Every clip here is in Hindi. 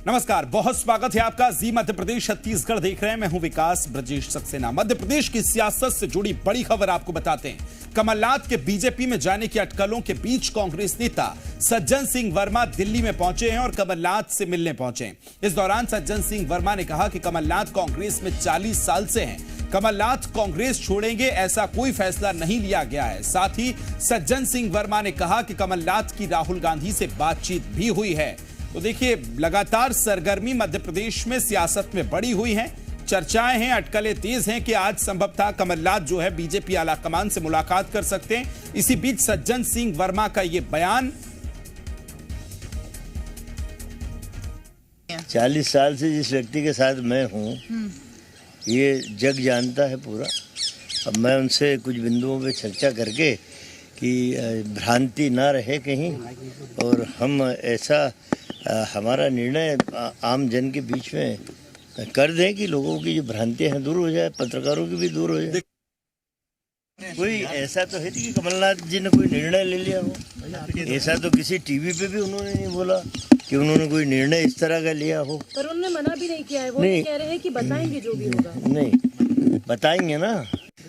नमस्कार, बहुत स्वागत है आपका। जी मध्य प्रदेश छत्तीसगढ़ देख रहे हैं। मैं हूं विकास ब्रजेश सक्सेना। मध्य प्रदेश की सियासत से जुड़ी बड़ी खबर आपको बताते हैं। कमलनाथ के बीजेपी में जाने की अटकलों के बीच कांग्रेस नेता सज्जन सिंह वर्मा दिल्ली में पहुंचे हैं और कमलनाथ से मिलने पहुंचे हैं। इस दौरान सज्जन सिंह वर्मा ने कहा कि कमलनाथ कांग्रेस में 40 साल से हैं। कमलनाथ कांग्रेस छोड़ेंगे ऐसा कोई फैसला नहीं लिया गया है। साथ ही सज्जन सिंह वर्मा ने कहा कि कमलनाथ की राहुल गांधी से बातचीत भी हुई है। तो देखिए, लगातार सरगर्मी मध्य प्रदेश में सियासत में बढ़ी हुई है। चर्चाएं हैं, अटकलें तेज हैं कि आज संभवतः कमलनाथ जो है बीजेपी आलाकमान से मुलाकात कर सकते हैं। इसी बीच सज्जन सिंह वर्मा का यह बयान। 40 साल से जिस व्यक्ति के साथ मैं हूँ, ये जग जानता है पूरा। अब मैं उनसे कुछ बिंदुओं पे चर्चा करके कि भ्रांति ना रहे कहीं, और हम ऐसा हमारा निर्णय आम जन के बीच में कर दें कि लोगों की जो भ्रांतियां हैं दूर हो जाए, पत्रकारों की भी दूर हो जाए। कोई ऐसा तो है कि कमलनाथ जी ने कोई निर्णय ले लिया हो। ऐसा तो किसी टीवी पे भी उन्होंने नहीं बोला कि उन्होंने कोई निर्णय इस तरह का लिया हो। पर उन्होंने मना भी नहीं किया है। वो नहीं कह रहे हैं कि बताएंगे जो भी होगा। नहीं बताएंगे ना,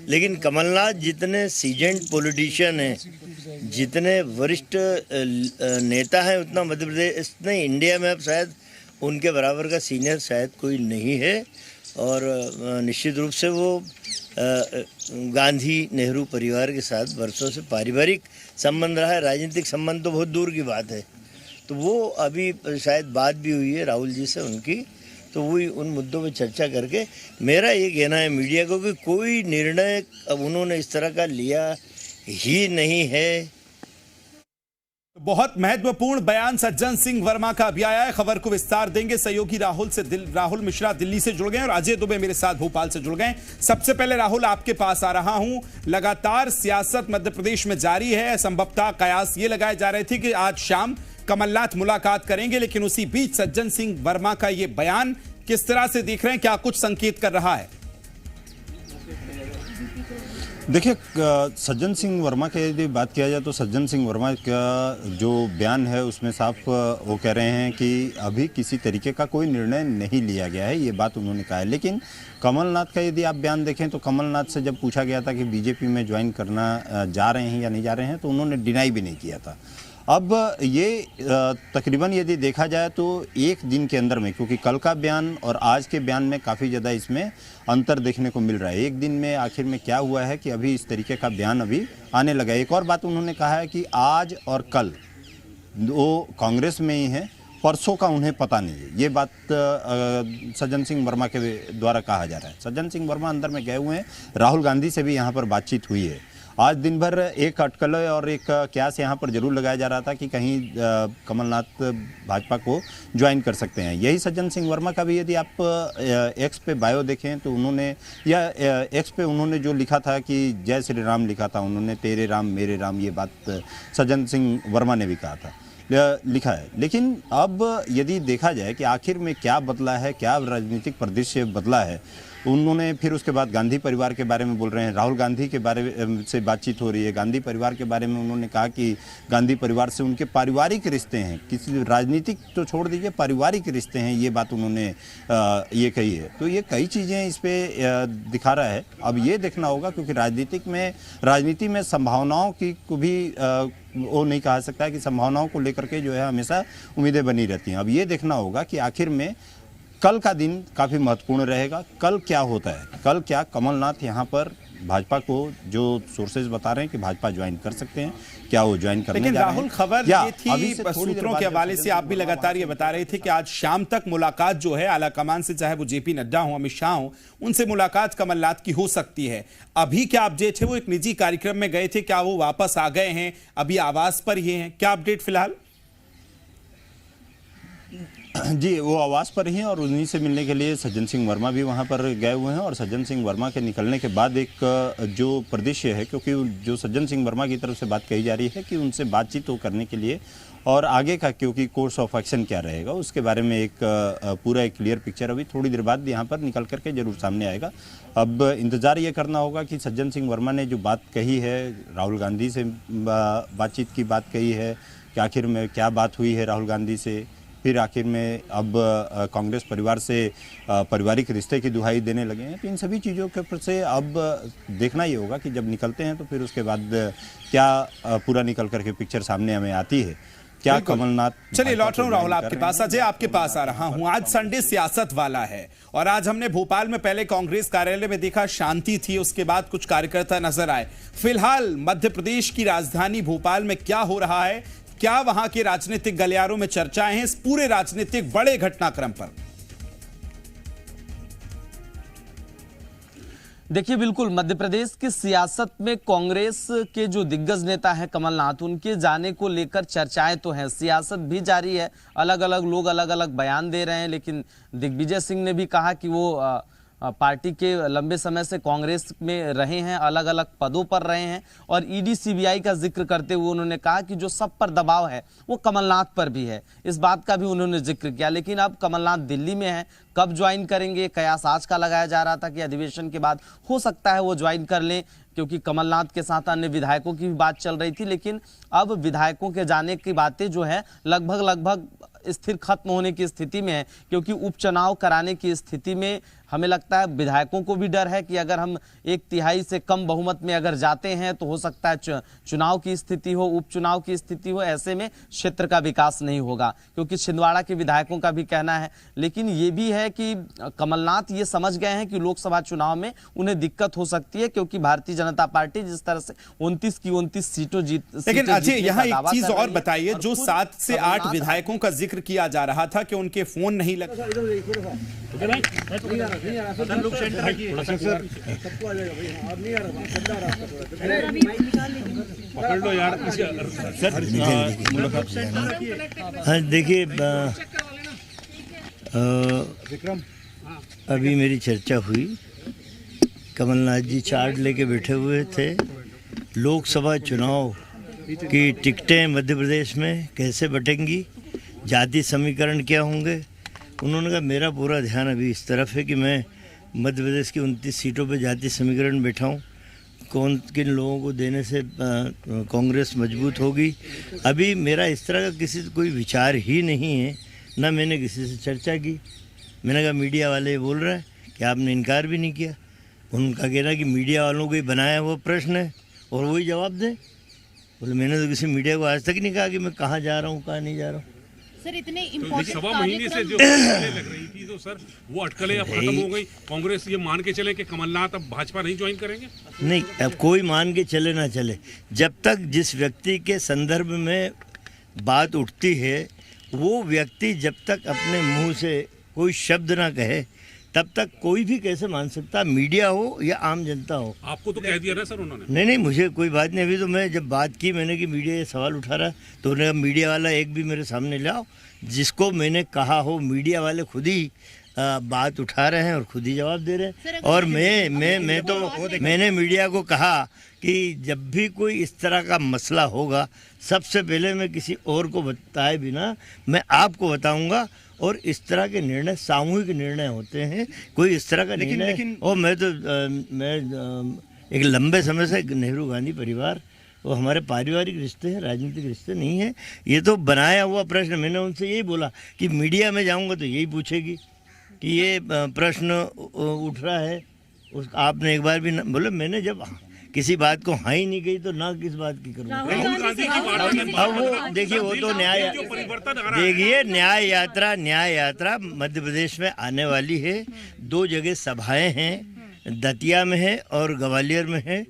लेकिन कमलनाथ जितने सीजेंट पॉलिटिशियन हैं, जितने वरिष्ठ नेता हैं, उतना मध्य प्रदेश नहीं, इंडिया में अब शायद उनके बराबर का सीनियर शायद कोई नहीं है। और निश्चित रूप से वो गांधी नेहरू परिवार के साथ वर्षों से पारिवारिक संबंध रहा है। राजनीतिक संबंध तो बहुत दूर की बात है। तो वो अभी शायद बात भी हुई है राहुल जी से उनकी, तो वही उन मुद्दों पर चर्चा करके मेरा ये कहना है मीडिया को कि कोई निर्णय अब उन्होंने इस तरह का लिया ही नहीं है। बहुत महत्वपूर्ण बयान सज्जन सिंह वर्मा का अभी आया है। खबर को विस्तार देंगे। सहयोगी राहुल मिश्रा दिल्ली से जुड़ गए और अजय दुबे मेरे साथ भोपाल से जुड़ गए। सबसे पहले राहुल, आपके पास आ रहा हूं। लगातार सियासत मध्य प्रदेश में जारी है। संभवतः कयास ये लगाए जा रहे थे कि आज शाम कमलनाथ मुलाकात करेंगे, लेकिन उसी बीच सज्जन सिंह वर्मा का यह बयान किस तरह से देख रहे हैं? क्या कुछ संकेत कर रहा है? देखिए, सज्जन सिंह वर्मा की यदि बात किया जाए तो सज्जन सिंह वर्मा का जो बयान है उसमें साफ वो कह रहे हैं कि अभी किसी तरीके का कोई निर्णय नहीं लिया गया है, ये बात उन्होंने कहा है। लेकिन कमलनाथ का यदि आप बयान देखें तो कमलनाथ से जब पूछा गया था कि बीजेपी में ज्वाइन करना जा रहे हैं या नहीं जा रहे हैं, तो उन्होंने डिनाई भी नहीं किया था। अब ये तकरीबन यदि देखा जाए तो एक दिन के अंदर में, क्योंकि कल का बयान और आज के बयान में काफ़ी ज़्यादा इसमें अंतर देखने को मिल रहा है। एक दिन में आखिर में क्या हुआ है कि अभी इस तरीके का बयान अभी आने लगा है। एक और बात उन्होंने कहा है कि आज और कल वो कांग्रेस में ही हैं, परसों का उन्हें पता नहीं है। ये बात सज्जन सिंह वर्मा के द्वारा कहा जा रहा है। सज्जन सिंह वर्मा अंदर में गए हुए हैं। राहुल गांधी से भी यहाँ पर बातचीत हुई है। आज दिन भर एक अटकल और एक क्यास यहाँ पर जरूर लगाया जा रहा था कि कहीं कमलनाथ भाजपा को ज्वाइन कर सकते हैं। यही सज्जन सिंह वर्मा का भी यदि आप एक्स पे बायो देखें तो उन्होंने एक्स पे उन्होंने जो लिखा था कि जय श्री राम लिखा था उन्होंने, तेरे राम मेरे राम, ये बात सज्जन सिंह वर्मा ने भी कहा था, लिखा है। लेकिन अब यदि देखा जाए कि आखिर में क्या बदला है, क्या राजनीतिक परिदृश्य बदला है, उन्होंने फिर उसके बाद गांधी परिवार के बारे में बोल रहे हैं। राहुल गांधी के बारे से बातचीत हो रही है। गांधी परिवार के बारे में उन्होंने कहा कि गांधी परिवार से उनके पारिवारिक रिश्ते हैं, किसी राजनीतिक तो छोड़ दीजिए, पारिवारिक रिश्ते हैं, ये बात उन्होंने ये कही है। तो ये कई चीज़ें इस पर दिखा रहा है। अब ये देखना होगा, क्योंकि राजनीति में संभावनाओं की को भी वो नहीं कहा सकता है कि संभावनाओं को लेकर के जो है हमेशा उम्मीदें बनी रहती हैं। अब ये देखना होगा कि आखिर में कल का दिन काफ़ी महत्वपूर्ण रहेगा। कल क्या होता है, कल क्या कमलनाथ यहाँ पर भाजपा को जो सोर्सेज बता रहे हैं कि भाजपा ज्वाइन कर सकते हैं, क्या वो ज्वाइन करने जा रहे हैं? राहुल, खबर ये थी सूत्रों के हवाले से, आप भी लगातार ये बता रहे थे कि आज शाम तक मुलाकात जो है आलाकमान से, चाहे वो जेपी नड्डा हो, अमित शाह हो, उनसे मुलाकात कमलनाथ की हो सकती है। अभी क्या अपडेट है? वो एक निजी कार्यक्रम में गए थे, क्या वो वापस आ गए हैं? अभी आवास पर ही हैं? क्या अपडेट फिलहाल? जी, वो आवास पर ही हैं और उन्हीं से मिलने के लिए सज्जन सिंह वर्मा भी वहां पर गए हुए हैं। और सज्जन सिंह वर्मा के निकलने के बाद एक जो परिदृश्य है, क्योंकि जो सज्जन सिंह वर्मा की तरफ से बात कही जा रही है कि उनसे बातचीत करने के लिए और आगे का क्योंकि कोर्स ऑफ एक्शन क्या रहेगा उसके बारे में एक पूरा एक क्लियर पिक्चर अभी थोड़ी देर बाद यहाँ पर निकल करके जरूर सामने आएगा। अब इंतज़ार ये करना होगा कि सज्जन सिंह वर्मा ने जो बात कही है, राहुल गांधी से बातचीत की बात कही है, कि आखिर में क्या बात हुई है राहुल गांधी से, फिर आखिर में अब कांग्रेस परिवार से पारिवारिक रिश्ते की दुहाई देने लगे हैं। तो इन सभी चीज़ों के ऊपर से अब देखना ये होगा कि जब निकलते हैं तो फिर उसके बाद क्या पूरा निकल करके पिक्चर सामने हमें आती है। क्या कमलनाथ, चलिए लौट रहा हूं राहुल आपके पास। अजय आपके पास आ रहा हूं। आज संडे सियासत वाला है और आज हमने भोपाल में पहले कांग्रेस कार्यालय में देखा शांति थी, उसके बाद कुछ कार्यकर्ता नजर आए। फिलहाल मध्य प्रदेश की राजधानी भोपाल में क्या हो रहा है, क्या वहां के राजनीतिक गलियारों में चर्चाएं हैं इस पूरे राजनीतिक बड़े घटनाक्रम पर? देखिए, बिल्कुल मध्य प्रदेश की सियासत में कांग्रेस के जो दिग्गज नेता हैं कमलनाथ, उनके जाने को लेकर चर्चाएं तो हैं, सियासत भी जारी है, अलग अलग लोग अलग अलग बयान दे रहे हैं। लेकिन दिग्विजय सिंह ने भी कहा कि वो पार्टी के लंबे समय से कांग्रेस में रहे हैं, अलग अलग पदों पर रहे हैं और ईडी सीबीआई का जिक्र करते हुए उन्होंने कहा कि जो सब पर दबाव है वो कमलनाथ पर भी है, इस बात का भी उन्होंने जिक्र किया। लेकिन अब कमलनाथ दिल्ली में हैं, कब ज्वाइन करेंगे, कयास आज का लगाया जा रहा था कि अधिवेशन के बाद हो सकता है वो ज्वाइन कर लें, क्योंकि कमलनाथ के साथ अन्य विधायकों की भी बात चल रही थी। लेकिन अब विधायकों के जाने की बातें जो है लगभग स्थिर खत्म होने की स्थिति में है, क्योंकि उपचुनाव कराने की स्थिति में हमें लगता है विधायकों को भी डर है कि अगर हम 1/3 से कम बहुमत में अगर जाते हैं तो हो सकता है चुनाव की स्थिति हो, उपचुनाव की स्थिति हो, ऐसे में क्षेत्र का विकास नहीं होगा, क्योंकि छिंदवाड़ा के विधायकों का भी कहना है। लेकिन ये भी है कि कमलनाथ ये समझ गए हैं कि लोकसभा चुनाव में उन्हें दिक्कत हो सकती है, क्योंकि भारतीय जनता पार्टी जिस तरह से 29 की 29 सीटों जीत। लेकिन अजय यहाँ एक चीज और बताइए, जो 7 से 8 विधायकों का जिक्र किया जा रहा था कि उनके फोन नहीं लग हाँ देखिए, अभी मेरी चर्चा हुई, कमलनाथ जी चार्ट लेके बैठे हुए थे, लोकसभा चुनाव की टिकटें मध्य प्रदेश में कैसे बटेंगी, जाति समीकरण क्या होंगे। उन्होंने कहा मेरा पूरा ध्यान अभी इस तरफ है कि मैं मध्य प्रदेश की 29 सीटों पे जाति समीकरण बैठाऊं, कौन किन लोगों को देने से कांग्रेस मजबूत होगी। अभी मेरा इस तरह का किसी से कोई विचार ही नहीं है, ना मैंने किसी से चर्चा की। मैंने कहा मीडिया वाले बोल रहे हैं कि आपने इनकार भी नहीं किया। उनका कहना कि मीडिया वालों को ही बनाया हुआ प्रश्न है और वही जवाब दें। बोले मैंने तो किसी मीडिया को आज तक नहीं कहा कि मैं कहाँ जा रहा हूँ, कहाँ नहीं जा रहा हूँ। सर इतने इम्पोर्टेंट सवा महीने से जो लग रही थी तो सर वो अटकलें अब खत्म हो गई। कांग्रेस ये मान के चले कि कमलनाथ अब भाजपा नहीं ज्वाइन करेंगे? नहीं, अब कोई मान के चले ना चले, जब तक जिस व्यक्ति के संदर्भ में बात उठती है वो व्यक्ति जब तक अपने मुंह से कोई शब्द ना कहे तब तक कोई भी कैसे मान सकता, मीडिया हो या आम जनता हो। आपको तो कह दिया ना सर उन्होंने? नहीं, मुझे कोई बात नहीं। अभी तो मैं जब बात की मैंने कि मीडिया ये सवाल उठा रहा, तो उन्होंने कहा मीडिया वाला एक भी मेरे सामने लाओ जिसको मैंने कहा हो। मीडिया वाले खुद ही बात उठा रहे हैं और खुद ही जवाब दे रहे हैं। और मैंने मीडिया को कहा कि जब भी कोई इस तरह का मसला होगा सबसे पहले मैं किसी और को बताए बिना मैं आपको बताऊंगा, और इस तरह के निर्णय सामूहिक निर्णय होते हैं, कोई इस तरह का निर्णय। और मैं एक लंबे समय से नेहरू गांधी परिवार, वो हमारे पारिवारिक रिश्ते हैं, राजनीतिक रिश्ते नहीं है। ये तो बनाया हुआ प्रश्न। मैंने उनसे यही बोला कि मीडिया में जाऊंगा तो यही पूछेगी कि ये प्रश्न उठ रहा है, आपने एक बार भी न बोले। मैंने जब किसी बात को हाँ ही नहीं कही तो ना किस बात की करूँ। अब वो देखिए, वो तो न्याय यात्रा मध्य प्रदेश में आने वाली है। 2 जगह सभाएं हैं, दतिया में है और ग्वालियर में है,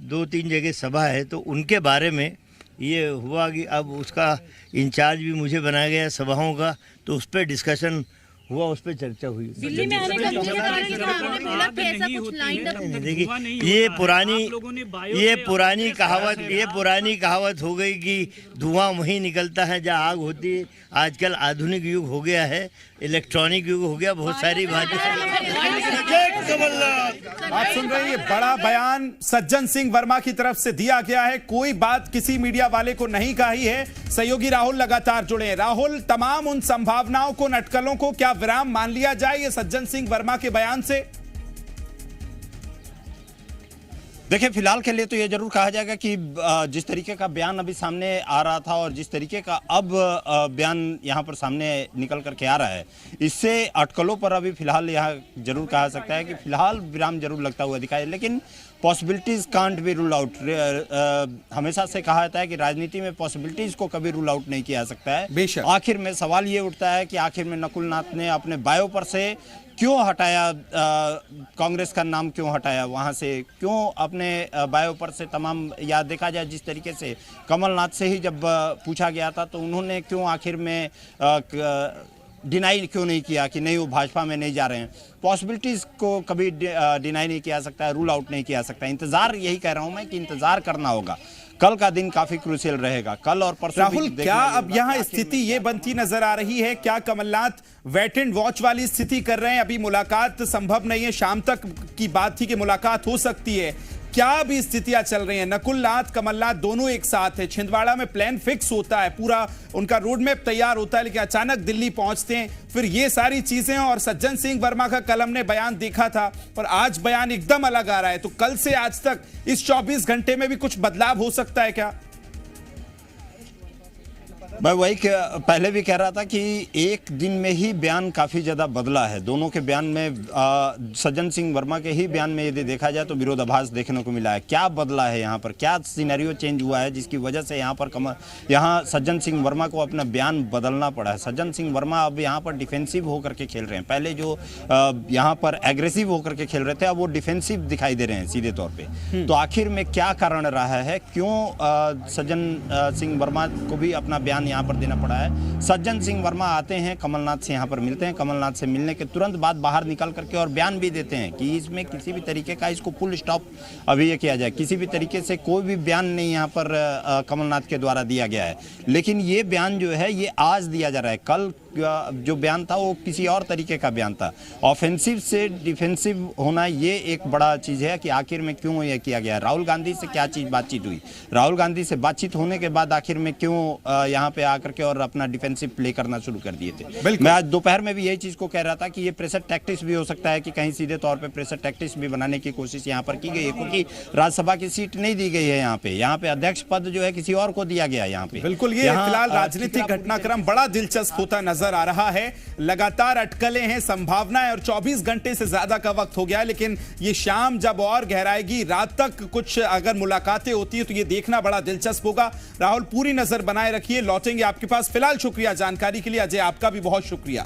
2-3 जगह सभा है। तो उनके बारे में ये हुआ कि अब उसका इंचार्ज भी मुझे बनाया गया सभाओं का, तो उस पर डिस्कशन हुआ, उस पर चर्चा हुई। दिल्ली में आने का मुझे कारण था, आपने बोला कि ऐसा कुछ लाइन अप। देखिए, ये पुरानी कहावत हो गई कि धुआं वहीं निकलता है जहाँ आग होती है। आजकल आधुनिक युग हो गया है, इलेक्ट्रॉनिक युग हो गया, बहुत सारी बातें। आप सुन रहे हैं, ये बड़ा बयान सज्जन सिंह वर्मा की तरफ से दिया गया है। कोई बात किसी मीडिया वाले को नहीं कही है। सहयोगी राहुल लगातार जुड़े हैं। राहुल, तमाम उन संभावनाओं को, अटकलों को क्या विराम मान लिया जाए ये सज्जन सिंह वर्मा के बयान से? देखिए, फिलहाल के लिए तो ये जरूर कहा जाएगा कि जिस तरीके का बयान अभी सामने आ रहा था और जिस तरीके का अब बयान यहाँ पर सामने निकल करके आ रहा है, इससे अटकलों पर अभी फिलहाल यहाँ जरूर कहा सकता है कि फिलहाल विराम जरूर लगता हुआ दिखाई, लेकिन possibilities can't be rule out. हमेशा से कहा जाता है कि राजनीति में पॉसिबिलिटीज को कभी रूल आउट नहीं किया जा सकता है। बेशक। आखिर में सवाल ये उठता है कि आखिर में नकुल नाथ ने अपने बायो पर से क्यों हटाया, कांग्रेस का नाम क्यों हटाया, वहां से क्यों अपने बायो पर से तमाम, या देखा जाए जिस तरीके से कमलनाथ से ही जब पूछा गया था तो उन्होंने क्यों आखिर में डिनाई क्यों नहीं किया कि नहीं वो भाजपा में नहीं जा रहे हैं। पॉसिबिलिटीज़ को कभी डिनाई नहीं किया सकता है, रूल आउट नहीं किया सकता। इंतज़ार, यही कह रहा हूं मैं कि इंतज़ार करना होगा। कल का दिन काफी क्रूशियल रहेगा, कल और परसों। राहुल, क्या अब यहाँ स्थिति ये बनती नजर आ रही है, क्या कमलनाथ वेट एंड वॉच वाली स्थिति कर रहे हैं? अभी मुलाकात संभव नहीं है, शाम तक की बात थी कि मुलाकात हो सकती है, क्या अभी स्थितियां चल रही हैं? नकुल नाथ, कमलनाथ दोनों एक साथ है, छिंदवाड़ा में प्लान फिक्स होता है, पूरा उनका रोड मैप तैयार होता है, लेकिन अचानक दिल्ली पहुंचते हैं, फिर ये सारी चीजें। और सज्जन सिंह वर्मा का कल हमने बयान देखा था और आज बयान एकदम अलग आ रहा है, तो कल से आज तक इस 24 घंटे में भी कुछ बदलाव हो सकता है क्या? मैं वही पहले भी कह रहा था कि एक दिन में ही बयान काफ़ी ज़्यादा बदला है। दोनों के बयान में, सज्जन सिंह वर्मा के ही बयान में यदि देखा जाए तो विरोधाभास देखने को मिला है। क्या बदला है यहाँ पर, क्या सिनेरियो चेंज हुआ है जिसकी वजह से यहाँ पर यहाँ सज्जन सिंह वर्मा को अपना बयान बदलना पड़ा है। सज्जन सिंह वर्मा अब यहाँ पर डिफेंसिव होकर के खेल रहे हैं। पहले जो यहाँ पर एग्रेसिव होकर के खेल रहे थे, अब वो डिफेंसिव दिखाई दे रहे हैं सीधे तौर पर। तो आखिर में क्या कारण रहा है, क्यों सज्जन सिंह वर्मा को भी अपना बयान यहाँ पर देना पड़ा है? सज्जन सिंह वर्मा आते हैं, कमलनाथ से यहाँ पर मिलते हैं, कमलनाथ से मिलने के तुरंत बाद बाहर निकल करके और बयान भी देते हैं कि इसमें किसी भी तरीके का, इसको फुल स्टॉप अभी ये किया जाए, किसी भी तरीके से कोई भी बयान नहीं यहाँ पर कमलनाथ के द्वारा दिया गया है। लेकिन ये बयान जो है ये आज दिया जा रहा है। कल जो बयान था वो किसी और तरीके का बयान था। ऑफेंसिव से डिफेंसिव होना ये एक बड़ा चीज़ है कि आखिर में क्यों ये किया गया। राहुल गांधी से क्या चीज़ बातचीत हुई, राहुल गांधी से बातचीत होने के बाद आखिर में क्यों यहाँ पे आकर के और अपना डिफेंसिव प्ले करना शुरू कर दिए थे। मैं आज दोपहर में भी यही चीज़ को कह रहा था कि ये प्रेशर टैक्टिक्स भी हो सकता है कि कहीं सीधे तौर पर प्रेशर टैक्टिक्स भी बनाने की कोशिश यहाँ पर की गई है, क्योंकि राज्यसभा की सीट नहीं दी गई है यहाँ पे अध्यक्ष पद जो है किसी और को दिया गया यहाँ पे। बिल्कुल, ये फिलहाल राजनीतिक घटनाक्रम बड़ा दिलचस्प होता नजर आ रहा है। लगातार अटकलें हैं, संभावनाएं, और 24 घंटे से ज्यादा का वक्त हो गया है, लेकिन ये शाम जब और गहराएगी, रात तक कुछ अगर मुलाकातें होती है तो ये देखना बड़ा दिलचस्प होगा। राहुल, पूरी नजर बनाए रखिए, लौटेंगे आपके पास। फिलहाल शुक्रिया जानकारी के लिए अजय, आपका भी बहुत शुक्रिया।